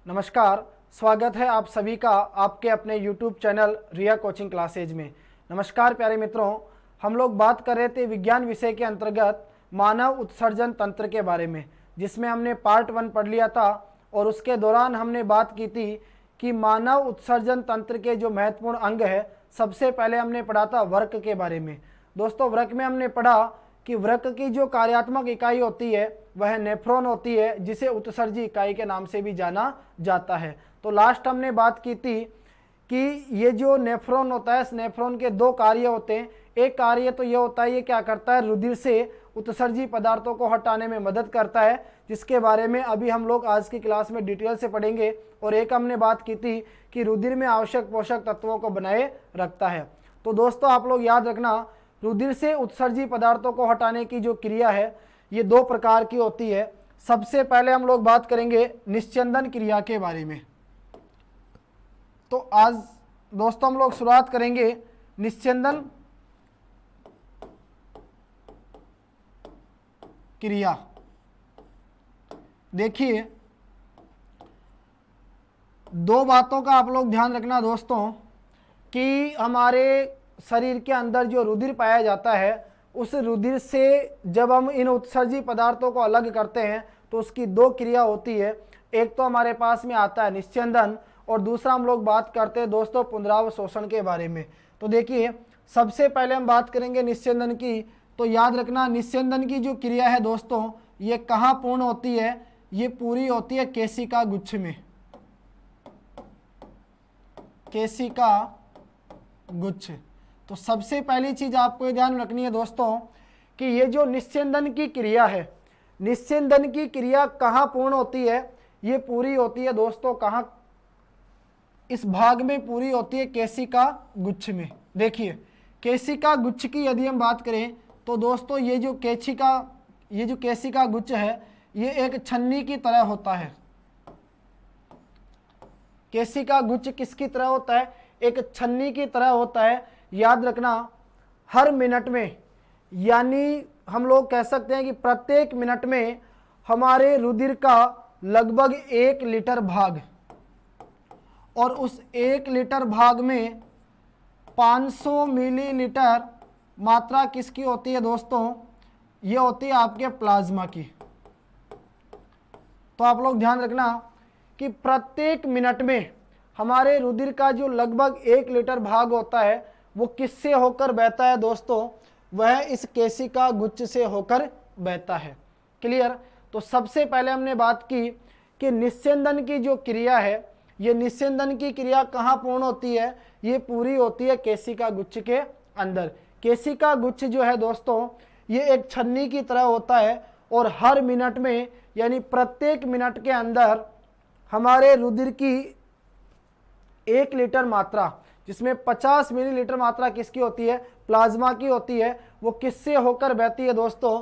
नमस्कार, स्वागत है आप सभी का आपके अपने YouTube चैनल रिया कोचिंग क्लासेज में। नमस्कार प्यारे मित्रों, हम लोग बात कर रहे थे विज्ञान विषय के अंतर्गत मानव उत्सर्जन तंत्र के बारे में, जिसमें हमने पार्ट 1 पढ़ लिया था और उसके दौरान हमने बात की थी कि मानव उत्सर्जन तंत्र के जो महत्वपूर्ण अंग है, सबसे पहले हमने पढ़ा था वृक्क के बारे में। दोस्तों, वृक्क में हमने पढ़ा कि वृक्क की जो कार्यात्मक इकाई होती है वह नेफ्रॉन होती है, जिसे उत्सर्जी इकाई के नाम से भी जाना जाता है। तो लास्ट हमने बात की थी कि ये जो नेफ्रॉन होता है, इस नेफ्रॉन के दो कार्य होते हैं। एक कार्य तो ये होता है, ये क्या करता है, रुधिर से उत्सर्जी पदार्थों को हटाने में मदद करता है, जिसके बारे में अभी हम लोग आज की क्लास में डिटेल से पढ़ेंगे। और एक हमने बात की थी कि रुधिर में आवश्यक पोषक तत्वों को बनाए रखता है। तो दोस्तों, आप लोग याद रखना, रुधिर से उत्सर्जी पदार्थों को हटाने की जो क्रिया है ये दो प्रकार की होती है। सबसे पहले हम लोग बात करेंगे निस्यंदन क्रिया के बारे में। तो आज दोस्तों हम लोग शुरुआत करेंगे निस्यंदन क्रिया। देखिए, दो बातों का आप लोग ध्यान रखना दोस्तों कि हमारे शरीर के अंदर जो रुधिर पाया जाता है, उस रुधिर से जब हम इन उत्सर्जी पदार्थों को अलग करते हैं तो उसकी दो क्रिया होती है। एक तो हमारे पास में आता है निस्यंदन और दूसरा हम लोग बात करते हैं दोस्तों पुनरावशोषण के बारे में। तो देखिए, सबसे पहले हम बात करेंगे निस्यंदन की। तो याद रखना, निस्यंदन की जो क्रिया है दोस्तों, ये कहाँ पूर्ण होती है, ये पूरी होती है केशिका गुच्छ में। केशिका गुच्छ। तो सबसे पहली चीज आपको ये ध्यान रखनी है दोस्तों कि ये जो निस्यंदन की क्रिया है, निस्यंदन की क्रिया कहाँ पूर्ण होती है, ये पूरी होती है दोस्तों कहाँ, इस भाग में पूरी होती है केशिका गुच्छ में। देखिए, केशिका गुच्छ की यदि हम बात करें तो दोस्तों ये जो केशिका गुच्छ है, ये एक छन्नी की तरह होता है। केशिका गुच्छ किसकी तरह होता है, एक छन्नी की तरह होता है। याद रखना, हर मिनट में, यानी हम लोग कह सकते हैं कि प्रत्येक मिनट में हमारे रुधिर का लगभग 1 लीटर भाग, और उस 1 लीटर भाग में 500 मिलीलीटर मात्रा किसकी होती है दोस्तों, ये होती है आपके प्लाज्मा की। तो आप लोग ध्यान रखना कि प्रत्येक मिनट में हमारे रुधिर का जो लगभग 1 लीटर भाग होता है वो किससे होकर बहता है दोस्तों, वह इस केशिका गुच्छ से होकर बहता है। क्लियर। तो सबसे पहले हमने बात की कि निस्यंदन की जो क्रिया है, ये निस्यंदन की क्रिया कहाँ पूर्ण होती है, ये पूरी होती है केशिका गुच्छ के अंदर। केशिका गुच्छ जो है दोस्तों, ये एक छन्नी की तरह होता है और हर मिनट में, यानी प्रत्येक मिनट के अंदर हमारे रुधिर की 1 लीटर मात्रा, जिसमें 50 मिलीलीटर मात्रा किसकी होती है, प्लाज्मा की होती है, वो किससे होकर बहती है दोस्तों,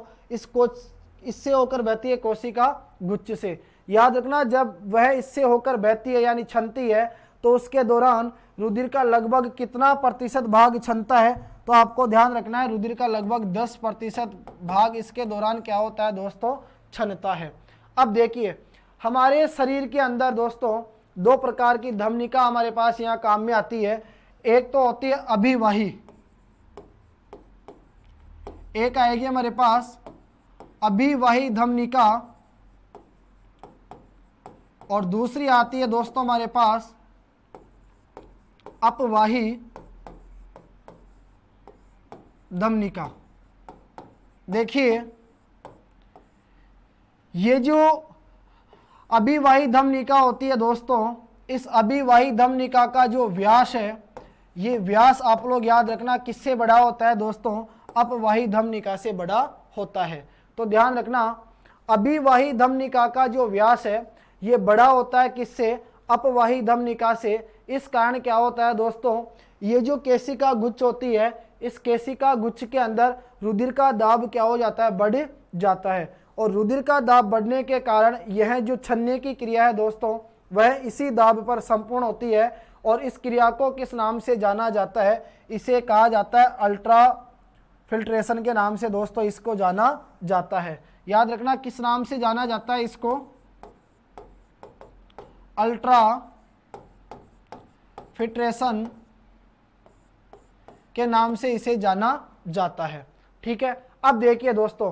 इससे होकर बहती है कोशिका गुच्छ से। याद रखना, जब वह इससे होकर बहती है यानी छनती है, तो उसके दौरान रुधिर का लगभग कितना प्रतिशत भाग छनता है, तो आपको ध्यान रखना है रुधिर का लगभग 10% भाग इसके दौरान क्या होता है दोस्तों, छनता है। अब देखिए, हमारे शरीर के अंदर दोस्तों दो प्रकार की धमनिका हमारे पास यहाँ काम में आती है। एक तो होती है अभिवाही, एक आएगी हमारे पास अभिवाही धमनिका, और दूसरी आती है दोस्तों हमारे पास अपवाही धमनिका। देखिए, ये जो अभिवाही धमनिका होती है दोस्तों, इस अभिवाही धमनिका का जो व्यास है, ये व्यास आप लोग याद रखना किससे बड़ा होता है दोस्तों, अपवाही धमनिका से बड़ा होता है। तो ध्यान रखना, अभिवाही धमनिका का जो व्यास है ये बड़ा होता है किससे, अपवाही धमनिका से। इस कारण क्या होता है दोस्तों, ये जो केशिका गुच्छ होती है, इस केशिका गुच्छ के अंदर रुधिर का दाब क्या हो जाता है, बढ़ जाता है। और रुधिर का दाब बढ़ने के कारण यह जो छन्ने की क्रिया है दोस्तों, वह इसी दाब पर संपूर्ण होती है। और इस क्रिया को किस नाम से जाना जाता है, इसे कहा जाता है अल्ट्रा फिल्ट्रेशन के नाम से दोस्तों इसको जाना जाता है। याद रखना किस नाम से जाना जाता है इसको, अल्ट्रा फिल्ट्रेशन के नाम से इसे जाना जाता है। ठीक है, अब देखिए दोस्तों,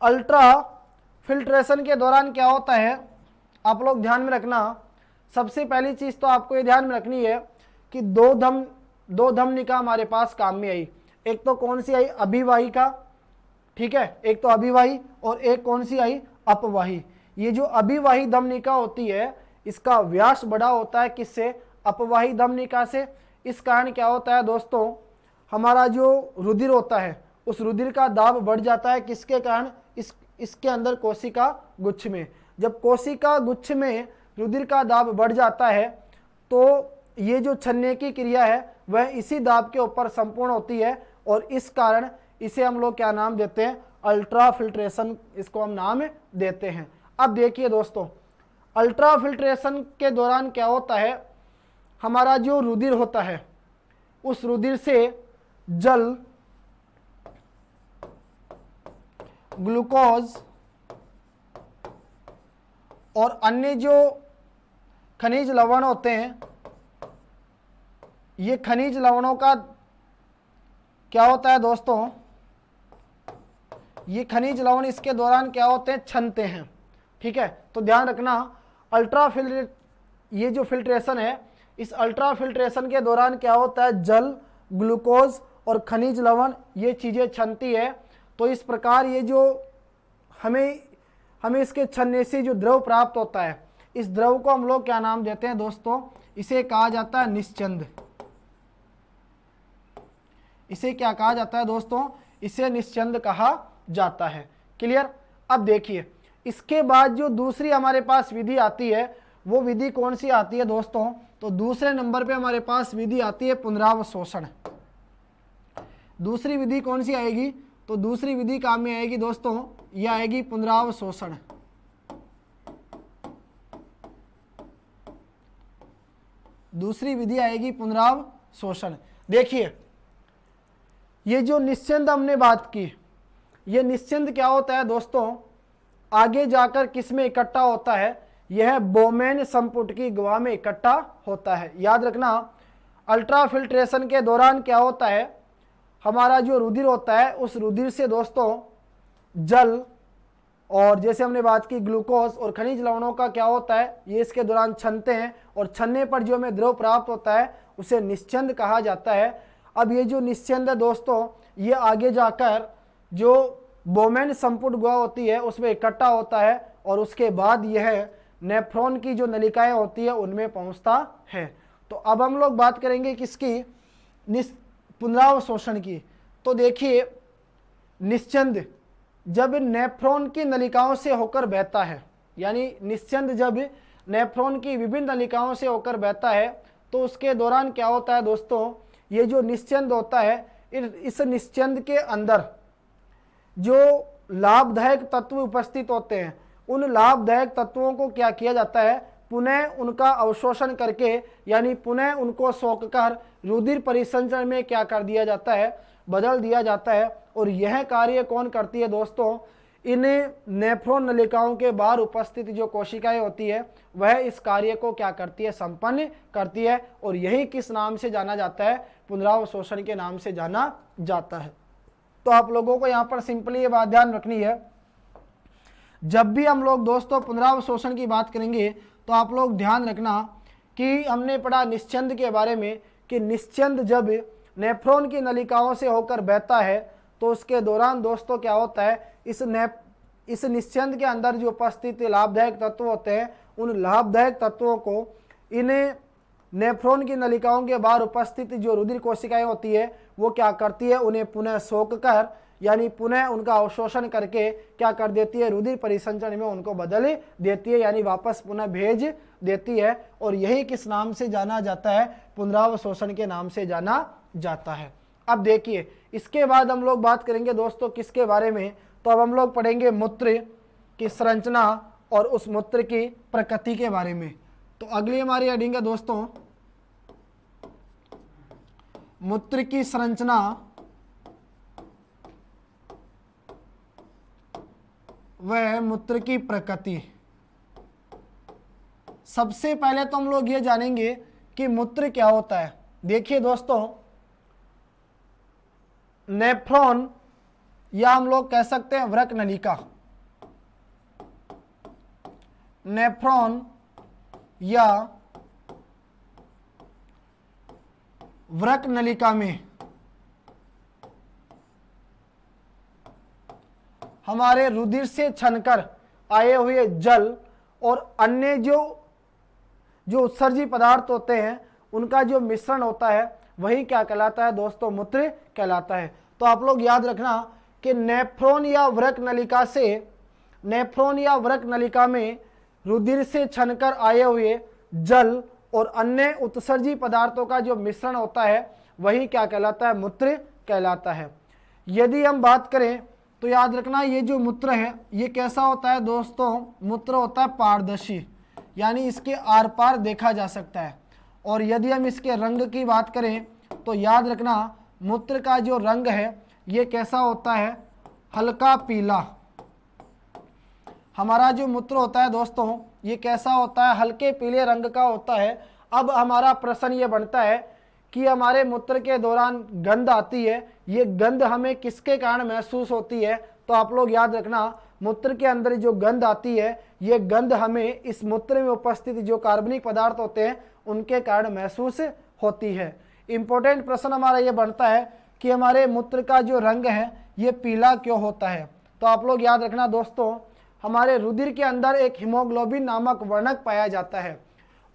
अल्ट्रा फिल्ट्रेशन के दौरान क्या होता है, आप लोग ध्यान में रखना। सबसे पहली चीज़ तो आपको ये ध्यान में रखनी है कि दो धमनिका हमारे पास काम में आई। एक तो कौन सी आई, अभिवाहिका, ठीक है, एक तो अभिवाही, और एक कौन सी आई, अपवाही। ये जो अभिवाही धमनिका होती है इसका व्यास बड़ा होता है, किससे, अपवाही धमनिका से। इस कारण क्या होता है दोस्तों, हमारा जो रुधिर होता है उस रुधिर का दाब बढ़ जाता है, किसके कारण, इसके अंदर कोशिका गुच्छ में। जब कोशिका गुच्छ में रुधिर का दाब बढ़ जाता है तो ये जो छन्ने की क्रिया है वह इसी दाब के ऊपर संपूर्ण होती है, और इस कारण इसे हम लोग क्या नाम देते हैं, अल्ट्रा फिल्ट्रेशन, इसको हम नाम देते हैं। अब देखिए दोस्तों, अल्ट्रा फिल्ट्रेशन के दौरान क्या होता है, हमारा जो रुधिर होता है उस रुधिर से जल, ग्लूकोज और अन्य जो खनिज लवण होते हैं, ये खनिज लवणों का क्या होता है दोस्तों, ये खनिज लवण इसके दौरान क्या होते हैं, छनते हैं। ठीक है, तो ध्यान रखना, ये जो फिल्ट्रेशन है, इस अल्ट्रा फिल्ट्रेशन के दौरान क्या होता है, जल, ग्लूकोज और खनिज लवण ये चीज़ें छनती है। तो इस प्रकार ये जो हमें इसके छनने से जो द्रव प्राप्त होता है, इस द्रव को हम लोग क्या नाम देते हैं दोस्तों, इसे कहा जाता है निश्चंद। इसे क्या कहा जाता है दोस्तों, इसे निश्चंद कहा जाता है। क्लियर। अब देखिए, इसके बाद जो दूसरी हमारे पास विधि आती है वो विधि कौन सी आती है दोस्तों, तो दूसरे नंबर पे हमारे पास विधि आती है पुनरावशोषण। दूसरी विधि कौन सी आएगी, तो दूसरी विधि काम में आएगी दोस्तों, यह आएगी पुनरावशोषण। दूसरी विधि आएगी पुनरावशोषण। देखिए, ये जो निश्चंद हमने बात की, ये निश्चंद क्या होता है दोस्तों, आगे जाकर किस में इकट्ठा होता है, यह बोमेन संपुट की गुहा में इकट्ठा होता है। याद रखना, अल्ट्रा फिल्ट्रेशन के दौरान क्या होता है, हमारा जो रुधिर होता है उस रुधिर से दोस्तों जल और जैसे हमने बात की ग्लूकोज और खनिज लवणों का क्या होता है, ये इसके दौरान छनते हैं, और छनने पर जो हमें द्रव प्राप्त होता है उसे निश्चंद कहा जाता है। अब ये जो निश्चंद है दोस्तों, ये आगे जाकर जो बोमेन संपुट गुहा होती है उसमें इकट्ठा होता है, और उसके बाद यह नेफ्रॉन की जो नलिकाएं होती है उनमें पहुंचता है। तो अब हम लोग बात करेंगे किसकी, पुनरावशोषण की। तो देखिए, निश्चंद जब नेफ्रॉन की नलिकाओं से होकर बहता है, यानी निश्चंद जब नेफ्रॉन की विभिन्न नलिकाओं से होकर बहता है, तो उसके दौरान क्या होता है दोस्तों, ये जो निश्चंद होता है, इस निश्चंद के अंदर जो लाभदायक तत्व उपस्थित होते हैं, उन लाभदायक तत्वों को क्या किया जाता है, पुनः उनका अवशोषण करके, यानी पुनः उनको सोखकर रुधिर परिसंचरण में क्या कर दिया जाता है, बदल दिया जाता है। और यह कार्य कौन करती है दोस्तों, इन नेफ्रॉन नलिकाओं के बाहर उपस्थित जो कोशिकाएं होती है वह इस कार्य को क्या करती है, संपन्न करती है। और यही किस नाम से जाना जाता है, पुनरावशोषण के नाम से जाना जाता है। तो आप लोगों को यहाँ पर सिंपली ये बात ध्यान रखनी है, जब भी हम लोग दोस्तों पुनरावशोषण की बात करेंगे तो आप लोग ध्यान रखना कि हमने पढ़ा निश्चंद के बारे में कि निश्चंद जब नेफ्रॉन की नलिकाओं से होकर बहता है तो उसके दौरान दोस्तों क्या होता है, इस निश्चंद के अंदर जो उपस्थित लाभदायक तत्व होते हैं, उन लाभदायक तत्वों को इन नेफ्रॉन की नलिकाओं के बाहर उपस्थित जो रुधिर कोशिकाएं होती है वो क्या करती है, उन्हें पुनः सोख कर, यानी पुनः उनका अवशोषण करके क्या कर देती है, रुधिर परिसंचरण में उनको बदल देती है, यानी वापस पुनः भेज देती है। और यही किस नाम से जाना जाता है, पुनरावशोषण के नाम से जाना जाता है। अब देखिए, इसके बाद हम लोग बात करेंगे दोस्तों किसके बारे में, तो अब हम लोग पढ़ेंगे मूत्र की संरचना और उस मूत्र की प्रकृति के बारे में। तो अगली हमारी हेडिंग है दोस्तों मूत्र की संरचना व मूत्र की प्रकृति। सबसे पहले तो हम लोग ये जानेंगे कि मूत्र क्या होता है। देखिए दोस्तों, नेफ्रॉन या हम लोग कह सकते हैं वृक्क नलिका, नेफ्रॉन या वृक्क नलिका में हमारे रुधिर से छनकर आए हुए जल और अन्य जो उत्सर्जी पदार्थ होते हैं उनका जो मिश्रण होता है वही क्या कहलाता है दोस्तों, मूत्र कहलाता है। तो आप लोग याद रखना कि नेफ्रॉन या वृक्क नलिका में रुधिर से छनकर आए हुए जल और अन्य उत्सर्जी पदार्थों का जो मिश्रण होता है वही क्या कहलाता है, मूत्र कहलाता है। यदि हम बात करें तो याद रखना ये जो मूत्र है ये कैसा होता है दोस्तों, मूत्र होता है पारदर्शी, यानी इसके आर पार देखा जा सकता है। और यदि हम इसके रंग की बात करें तो याद रखना मूत्र का जो रंग है ये कैसा होता है, हल्का पीला। हमारा जो मूत्र होता है दोस्तों ये कैसा होता है, हल्के पीले रंग का होता है। अब हमारा प्रश्न ये बनता है कि हमारे मूत्र के दौरान गंध आती है, ये गंध हमें किसके कारण महसूस होती है। तो आप लोग याद रखना मूत्र के अंदर जो गंध आती है ये गंध हमें इस मूत्र में उपस्थित जो कार्बनिक पदार्थ होते हैं उनके कारण महसूस होती है। इंपॉर्टेंट प्रश्न हमारा ये बनता है कि हमारे मूत्र का जो रंग है ये पीला क्यों होता है। तो आप लोग याद रखना दोस्तों, हमारे रुधिर के अंदर एक हीमोग्लोबिन नामक वर्णक पाया जाता है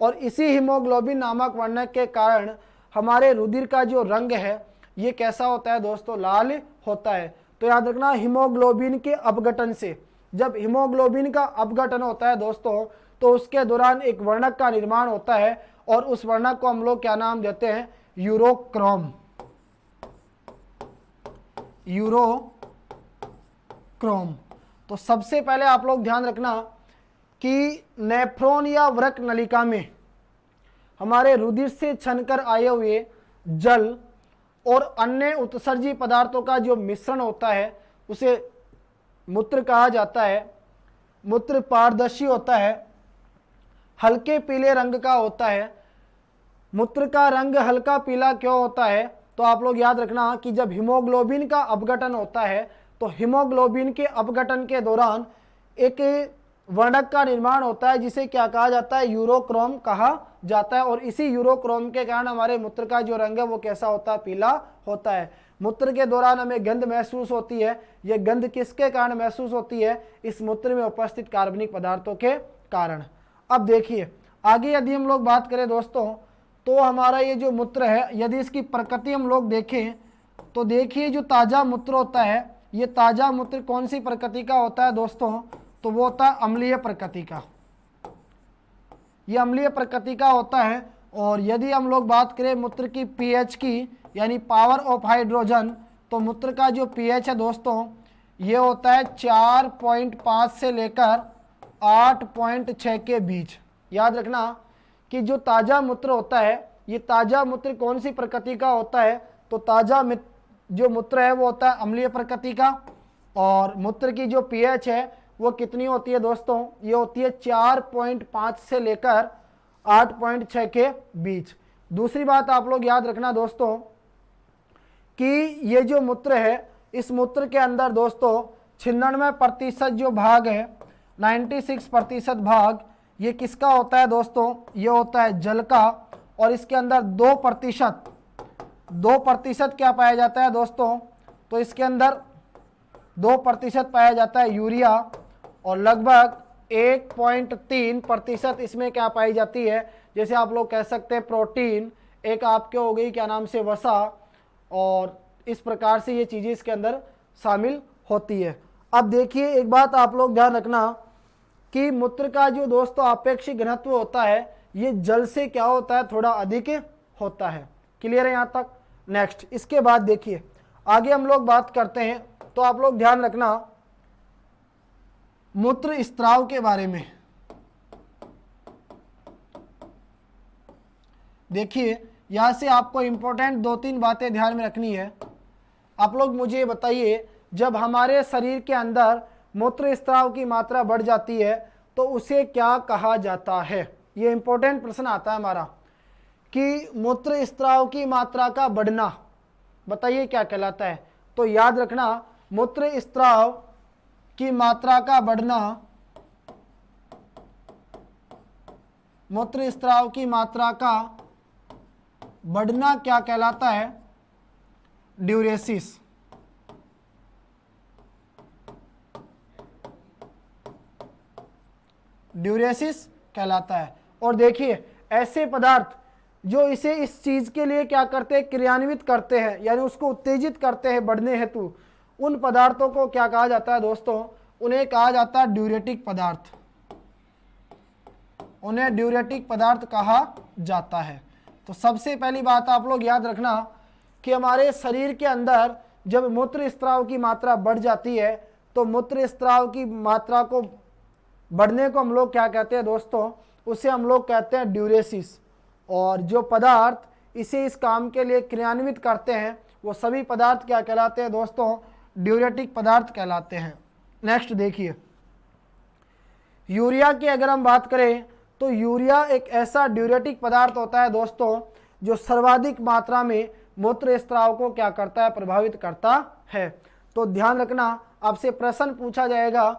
और इसी हीमोग्लोबिन नामक वर्णक के कारण हमारे रुधिर का जो रंग है ये कैसा होता है दोस्तों, लाल होता है। तो याद रखना हीमोग्लोबिन के अपघटन से, जब हीमोग्लोबिन का अपघटन होता है दोस्तों तो उसके दौरान एक वर्णक का निर्माण होता है और उस वर्णक को हम लोग क्या नाम देते हैं, यूरोक्रोम। यूरोक्रोम। तो सबसे पहले आप लोग ध्यान रखना कि नेफ्रॉन या वृक्क नलिका में हमारे रुधिर से छनकर आए हुए जल और अन्य उत्सर्जी पदार्थों का जो मिश्रण होता है उसे मूत्र कहा जाता है। मूत्र पारदर्शी होता है, हल्के पीले रंग का होता है। मूत्र का रंग हल्का पीला क्यों होता है, तो आप लोग याद रखना कि जब हीमोग्लोबिन का अपघटन होता है तो हीमोग्लोबिन के अपघटन के दौरान एक वर्णक का निर्माण होता है जिसे क्या कहा जाता है, यूरोक्रोम कहा जाता है। और इसी यूरोक्रोम के कारण हमारे मूत्र का जो रंग है वो कैसा होता है, पीला होता है। मूत्र के दौरान हमें गंध महसूस होती है, ये गंध किसके कारण महसूस होती है, इस मूत्र में उपस्थित कार्बनिक पदार्थों के कारण। अब देखिए आगे यदि हम लोग बात करें दोस्तों तो हमारा ये जो मूत्र है यदि इसकी प्रकृति हम लोग देखें तो देखिए जो ताज़ा मूत्र होता है ये ताज़ा मूत्र कौन सी प्रकृति का होता है दोस्तों, तो वो होता है अम्लीय प्रकृति का, ये अम्लीय प्रकृति का होता है। और यदि हम लोग बात करें मूत्र की पीएच की यानी पावर ऑफ हाइड्रोजन, तो मूत्र का जो पीएच है दोस्तों ये होता है 4.5 से लेकर 8.6 के बीच। याद रखना कि जो ताज़ा मूत्र होता है ये ताज़ा मूत्र कौन सी प्रकृति का होता है, तो ताज़ा जो मूत्र है वो होता है अम्लीय प्रकृति का। और मूत्र की जो पीएच है वो कितनी होती है दोस्तों, ये होती है 4.5 से लेकर 8.6 के बीच। दूसरी बात आप लोग याद रखना दोस्तों कि ये जो मूत्र है इस मूत्र के अंदर दोस्तों 96% जो भाग है, 96% भाग ये किसका होता है दोस्तों, ये होता है जल का। और इसके अंदर 2% क्या पाया जाता है दोस्तों, तो इसके अंदर 2% पाया जाता है यूरिया और लगभग 1.3% इसमें क्या पाई जाती है, जैसे आप लोग कह सकते हैं प्रोटीन, एक आपके हो गई क्या नाम से वसा, और इस प्रकार से ये चीज़ें इसके अंदर शामिल होती है। अब देखिए एक बात आप लोग ध्यान रखना कि मूत्र का जो दोस्तों आपेक्षिक घनत्व होता है ये जल से क्या होता है, थोड़ा अधिक होता है। क्लियर है यहाँ तक। नेक्स्ट इसके बाद देखिए आगे हम लोग बात करते हैं, तो आप लोग ध्यान रखना मूत्र स्त्राव के बारे में। देखिए यहाँ से आपको इंपॉर्टेंट 2-3 बातें ध्यान में रखनी है। आप लोग मुझे बताइए, जब हमारे शरीर के अंदर मूत्र स्त्राव की मात्रा बढ़ जाती है तो उसे क्या कहा जाता है। ये इंपॉर्टेंट प्रश्न आता है हमारा कि मूत्र स्त्राव की मात्रा का बढ़ना बताइए क्या कहलाता है। तो याद रखना, मूत्र स्त्राव की मात्रा का बढ़ना, मूत्र स्त्राव की मात्रा का बढ़ना क्या कहलाता है? ड्यूरेसिस। ड्यूरेसिस कहलाता है। और देखिए ऐसे पदार्थ जो इसे इस चीज के लिए क्या करते हैं, क्रियान्वित करते हैं, यानी उसको उत्तेजित करते हैं बढ़ने हेतु, उन पदार्थों को क्या कहा जाता है दोस्तों? उन्हें कहा जाता है ड्यूरेटिक पदार्थ। उन्हें ड्यूरेटिक पदार्थ कहा जाता है। तो सबसे पहली बात आप लोग याद रखना कि हमारे शरीर के अंदर जब मूत्र स्त्राव की मात्रा बढ़ जाती है तो मूत्र स्त्राव की मात्रा को बढ़ने को हम लोग क्या कहते हैं दोस्तों? उसे हम लोग कहते हैं ड्यूरेसिस। और जो पदार्थ इसे इस काम के लिए क्रियान्वित करते हैं वो सभी पदार्थ क्या कहलाते हैं दोस्तों? ड्यूरेटिक पदार्थ कहलाते हैं। नेक्स्ट देखिए, यूरिया की अगर हम बात करें तो यूरिया एक ऐसा ड्यूरेटिक पदार्थ होता है दोस्तों जो सर्वाधिक मात्रा में मूत्र स्त्राव को क्या करता है? प्रभावित करता है। तो ध्यान रखना, आपसे प्रश्न पूछा जाएगा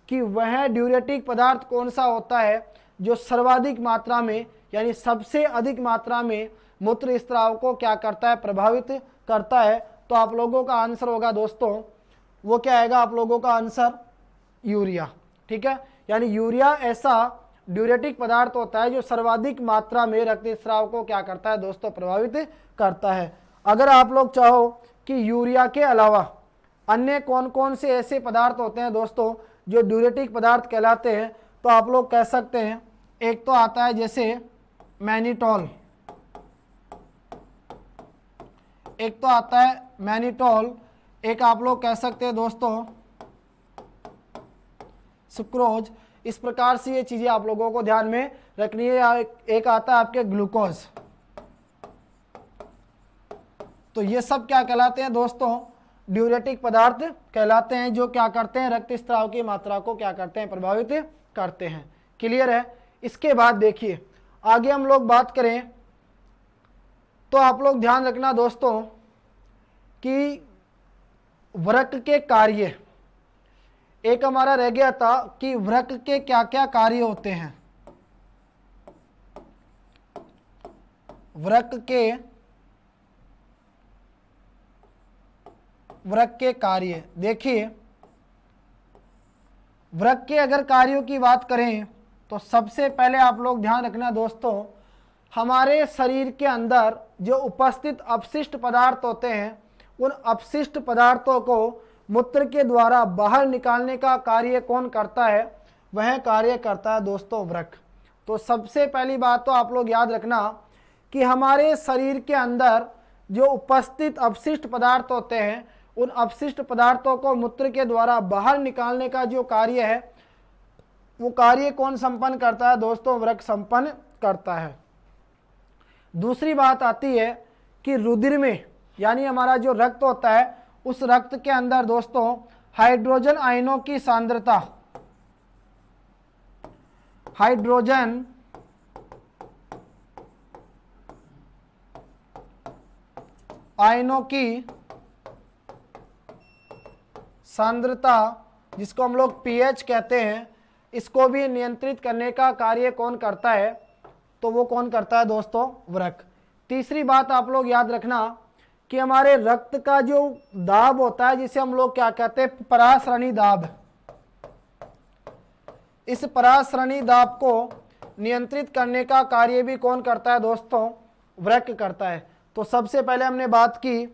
कि वह ड्यूरेटिक पदार्थ कौन सा होता है जो सर्वाधिक मात्रा में, यानी सबसे अधिक मात्रा में मूत्र स्त्राव को क्या करता है? प्रभावित करता है। तो आप लोगों का आंसर होगा दोस्तों, वो क्या आएगा आप लोगों का आंसर? यूरिया। ठीक है, यानी यूरिया ऐसा ड्यूरेटिक पदार्थ होता है जो सर्वाधिक मात्रा में रक्त स्राव को क्या करता है दोस्तों? प्रभावित करता है। अगर आप लोग चाहो कि यूरिया के अलावा अन्य कौन कौन से ऐसे पदार्थ होते हैं दोस्तों जो ड्यूरेटिक पदार्थ कहलाते हैं, तो आप लोग कह सकते हैं, एक तो आता है जैसे मैनिटॉल, एक तो आता है मैनिटॉल, एक आप लोग कह सकते हैं दोस्तों सुक्रोज। इस प्रकार से ये चीजें आप लोगों को ध्यान में रखनी है। एक आता है आपके ग्लूकोज। तो ये सब क्या कहलाते हैं दोस्तों? ड्यूरेटिक पदार्थ कहलाते हैं जो क्या करते हैं? रक्त स्त्राव की मात्रा को क्या करते हैं? प्रभावित करते हैं। क्लियर है? इसके बाद देखिए आगे हम लोग बात करें तो आप लोग ध्यान रखना दोस्तों कि वृक्क के कार्य, एक हमारा रह गया था कि वृक्क के क्या क्या कार्य होते हैं। वृक्क के कार्य, देखिए वृक्क के अगर कार्यों की बात करें तो सबसे पहले आप लोग ध्यान रखना दोस्तों, हमारे शरीर के अंदर जो उपस्थित अपशिष्ट पदार्थ होते हैं उन अपशिष्ट पदार्थों को मूत्र के द्वारा बाहर निकालने का कार्य कौन करता है? वह कार्य करता है दोस्तों वृक्क। तो सबसे पहली बात तो आप लोग याद रखना कि हमारे शरीर के अंदर जो उपस्थित अपशिष्ट पदार्थ होते हैं उन अपशिष्ट पदार्थों को मूत्र के द्वारा बाहर निकालने का जो कार्य है वो कार्य कौन संपन्न करता है दोस्तों? वृक्क संपन्न करता है। दूसरी बात आती है कि रुधिर में, यानी हमारा जो रक्त होता है उस रक्त के अंदर दोस्तों हाइड्रोजन आयनों की सांद्रता, हाइड्रोजन आयनों की सांद्रता, जिसको हम लोग पीएच कहते हैं, इसको भी नियंत्रित करने का कार्य कौन करता है? तो वो कौन करता है दोस्तों? वृक्क। तीसरी बात आप लोग याद रखना कि हमारे रक्त का जो दाब होता है जिसे हम लोग क्या कहते हैं? परासरणी दाब। इस परासरणी दाब को नियंत्रित करने का कार्य भी कौन करता है दोस्तों? वृक्क करता है। तो सबसे पहले हमने बात की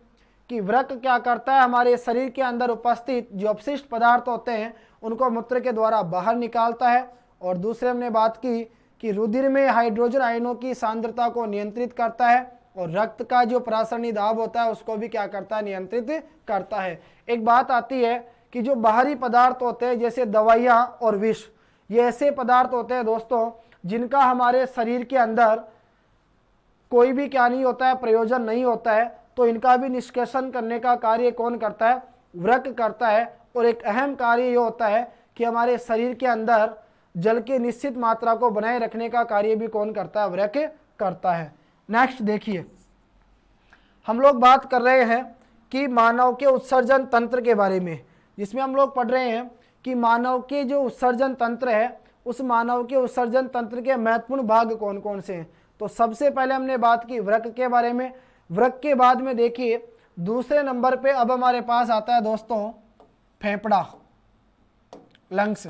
कि वृक्क क्या करता है? हमारे शरीर के अंदर उपस्थित जो अपशिष्ट पदार्थ होते हैं उनको मूत्र के द्वारा बाहर निकालता है। और दूसरे हमने बात की कि रुधिर में हाइड्रोजन आयनों की सांद्रता को नियंत्रित करता है और रक्त का जो परासरणी दाब होता है उसको भी क्या करता है? नियंत्रित करता है। एक बात आती है कि जो बाहरी पदार्थ होते हैं जैसे दवाइयाँ और विष, ये ऐसे पदार्थ होते हैं दोस्तों जिनका हमारे शरीर के अंदर कोई भी क्या नहीं होता है? प्रयोजन नहीं होता है। तो इनका भी निष्कासन करने का कार्य कौन करता है? वृक्क करता है। और एक अहम कार्य ये होता है कि हमारे शरीर के अंदर जल की निश्चित मात्रा को बनाए रखने का कार्य भी कौन करता है? वृक्क करता है। नेक्स्ट देखिए, हम लोग बात कर रहे हैं कि मानव के उत्सर्जन तंत्र के बारे में, जिसमें हम लोग पढ़ रहे हैं कि मानव के जो उत्सर्जन तंत्र है, उस मानव के उत्सर्जन तंत्र के महत्वपूर्ण भाग कौन कौन से हैं। तो सबसे पहले हमने बात की वृक्क के बारे में। वृक्क के बाद में देखिए दूसरे नंबर पे अब हमारे पास आता है दोस्तों फेफड़ा, लंग्स।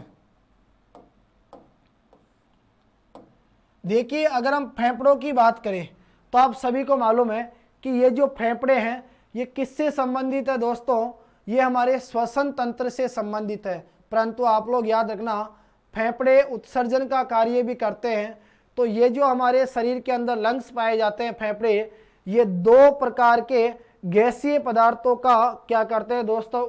देखिए अगर हम फेफड़ों की बात करें तो आप सभी को मालूम है कि ये जो फेफड़े हैं ये किससे संबंधित है दोस्तों? ये हमारे श्वसन तंत्र से संबंधित है। परंतु आप लोग याद रखना, फेफड़े उत्सर्जन का कार्य भी करते हैं। तो ये जो हमारे शरीर के अंदर लंग्स पाए जाते हैं, फेफड़े, ये दो प्रकार के गैसीय पदार्थों का क्या करते हैं दोस्तों?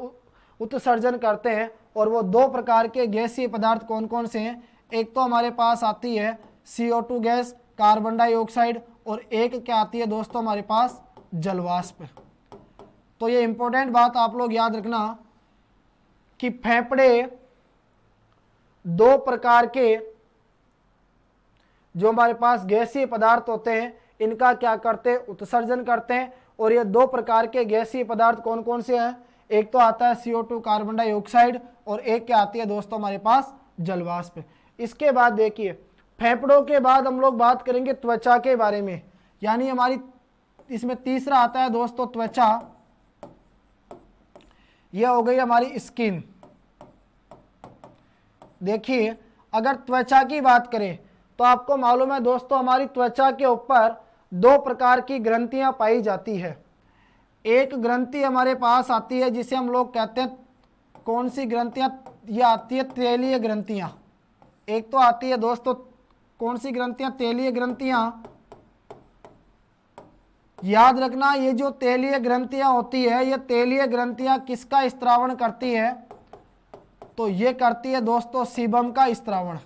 उत्सर्जन करते हैं। और वो दो प्रकार के गैसीय पदार्थ कौन कौन से हैं? एक तो हमारे पास आती है CO2 गैस, कार्बन डाइऑक्साइड, और एक क्या आती है दोस्तों हमारे पास? जलवाष्प। तो ये इंपॉर्टेंट बात आप लोग याद रखना कि फेफड़े दो प्रकार के जो हमारे पास गैसीय पदार्थ होते हैं, इनका क्या करते हैं? उत्सर्जन करते हैं। और ये दो प्रकार के गैसीय पदार्थ कौन कौन से हैं? एक तो आता है CO2 कार्बन डाइऑक्साइड, और एक क्या आती है दोस्तों हमारे पास? जलवाष्प। इसके बाद देखिए फेफड़ों के बाद हम लोग बात करेंगे त्वचा के बारे में, यानी हमारी इसमें तीसरा आता है दोस्तों त्वचा। यह हो गई हमारी स्किन। देखिए अगर त्वचा की बात करें तो आपको मालूम है दोस्तों हमारी त्वचा के ऊपर दो प्रकार की ग्रंथियां पाई जाती है। एक ग्रंथि हमारे पास आती है जिसे हम लोग कहते हैं, कौन सी ग्रंथियां? ये आती है तैलीय ग्रंथियां। एक तो आती है दोस्तों कौन सी ग्रंथियां? तैलीय ग्रंथियां। याद रखना ये जो तैलीय ग्रंथियां होती है, ये तैलीय ग्रंथियां किसका स्त्रावण करती है? तो ये करती है दोस्तों सीबम का स्त्रावण।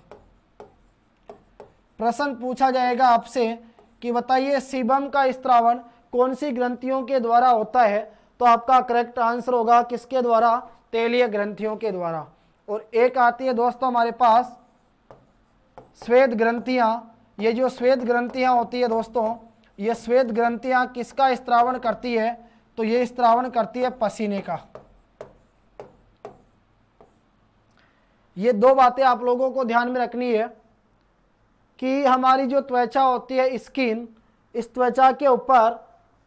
प्रश्न पूछा जाएगा आपसे कि बताइए सीबम का स्त्रावण कौन सी ग्रंथियों के द्वारा होता है? तो आपका करेक्ट आंसर होगा किसके द्वारा? तैलीय ग्रंथियों के द्वारा। और एक आती है दोस्तों हमारे पास श्वेत ग्रंथियां। ये जो श्वेत ग्रंथियां होती है दोस्तों, ये श्वेत ग्रंथियां किसका स्त्रावण करती है? तो ये स्त्रावण करती है पसीने का। ये दो बातें आप लोगों को ध्यान में रखनी है कि हमारी जो त्वचा होती है स्किन, इस त्वचा के ऊपर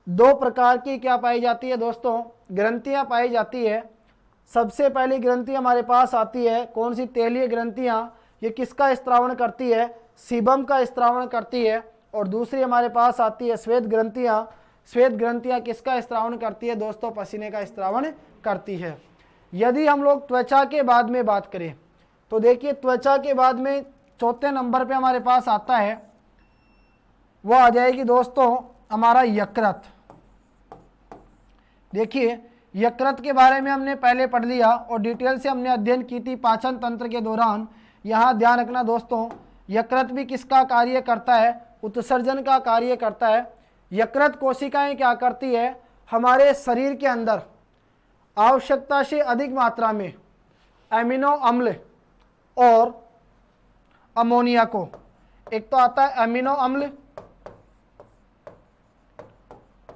दो प्रकार की क्या पाई जाती है दोस्तों? ग्रंथियां पाई जाती है। सबसे पहली ग्रंथि हमारे पास आती है कौन सी? तैलीय ग्रंथियां। ये किसका स्त्रावण करती है? सीबम का स्त्रावण करती है। और दूसरी हमारे पास आती है श्वेत ग्रंथियां। श्वेत ग्रंथियां किसका स्त्रावण करती है दोस्तों? पसीने का स्त्रावण करती है। यदि हम लोग त्वचा के बाद में बात करें तो देखिए त्वचा के बाद में चौथे नंबर पे हमारे पास आता है, वो आ जाएगी दोस्तों हमारा यकृत। देखिए यकृत के बारे में हमने पहले पढ़ लिया और डिटेल से हमने अध्ययन की थी पाचन तंत्र के दौरान। यहाँ ध्यान रखना दोस्तों, यकृत भी किसका कार्य करता है? उत्सर्जन का कार्य करता है। यकृत कोशिकाएं क्या करती है? हमारे शरीर के अंदर आवश्यकता से अधिक मात्रा में एमिनो अम्ल और अमोनिया को, एक तो आता है एमिनो अम्ल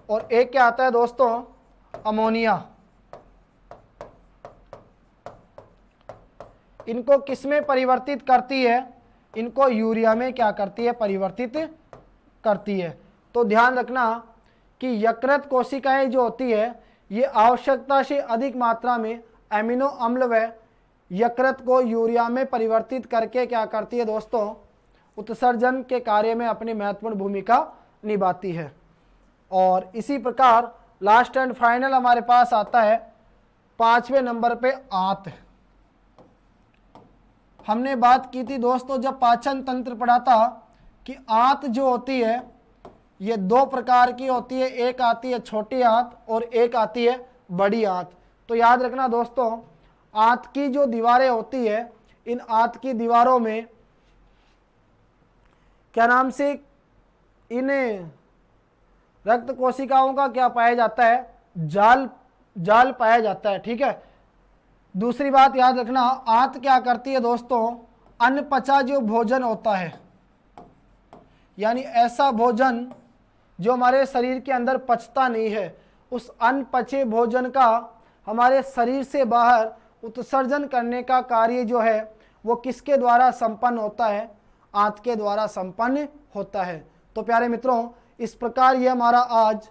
और एक क्या आता है दोस्तों? अमोनिया। इनको किसमें परिवर्तित करती है? इनको यूरिया में क्या करती है? परिवर्तित करती है। तो ध्यान रखना कि यकृत कोशिकाएं जो होती है ये आवश्यकता से अधिक मात्रा में एमिनो अम्ल व यकृत को यूरिया में परिवर्तित करके क्या करती है दोस्तों? उत्सर्जन के कार्य में अपनी महत्वपूर्ण भूमिका निभाती है। और इसी प्रकार लास्ट एंड फाइनल हमारे पास आता है 5वें नंबर पे आंत। हमने बात की थी दोस्तों जब पाचन तंत्र पढ़ा था कि आंत जो होती है ये दो प्रकार की होती है, एक आती है छोटी आंत और एक आती है बड़ी आंत। तो याद रखना दोस्तों आंत की जो दीवारें होती है, इन आंत की दीवारों में क्या नाम से इन रक्त कोशिकाओं का क्या पाया जाता है? जाल पाया जाता है। ठीक है। दूसरी बात याद रखना, आंत क्या करती है दोस्तों? अनपचा जो भोजन होता है, यानी ऐसा भोजन जो हमारे शरीर के अंदर पचता नहीं है, उस अनपचे भोजन का हमारे शरीर से बाहर उत्सर्जन करने का कार्य जो है वो किसके द्वारा संपन्न होता है? आंत के द्वारा संपन्न होता है। तो प्यारे मित्रों, इस प्रकार ये हमारा आज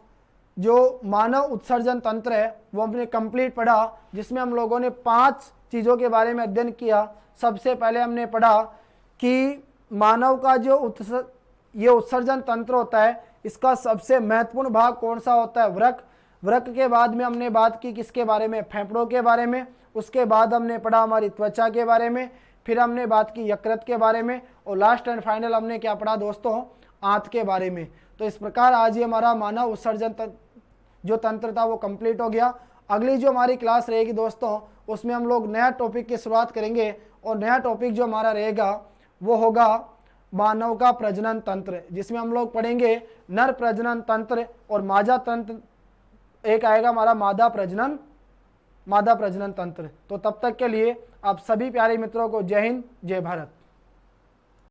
जो मानव उत्सर्जन तंत्र है वो हमने कंप्लीट पढ़ा, जिसमें हम लोगों ने 5 चीज़ों के बारे में अध्ययन किया। सबसे पहले हमने पढ़ा कि मानव का जो ये उत्सर्जन तंत्र होता है, इसका सबसे महत्वपूर्ण भाग कौन सा होता है? वृक्क। वृक्क के बाद में हमने बात की किसके बारे में? फेफड़ों के बारे में। उसके बाद हमने पढ़ा हमारी त्वचा के बारे में, फिर हमने बात की यकृत के बारे में, और लास्ट एंड फाइनल हमने क्या पढ़ा दोस्तों? आंत के बारे में। तो इस प्रकार आज ये हमारा मानव उत्सर्जन जो तंत्र था वो कंप्लीट हो गया। अगली जो हमारी क्लास रहेगी दोस्तों, उसमें हम लोग नया टॉपिक की शुरुआत करेंगे, और नया टॉपिक जो हमारा रहेगा वो होगा मानव का प्रजनन तंत्र, जिसमें हम लोग पढ़ेंगे नर प्रजनन तंत्र और मादा तंत्र, एक आएगा हमारा मादा प्रजनन तंत्र। तो तब तक के लिए आप सभी प्यारे मित्रों को जय हिंद, जय भारत।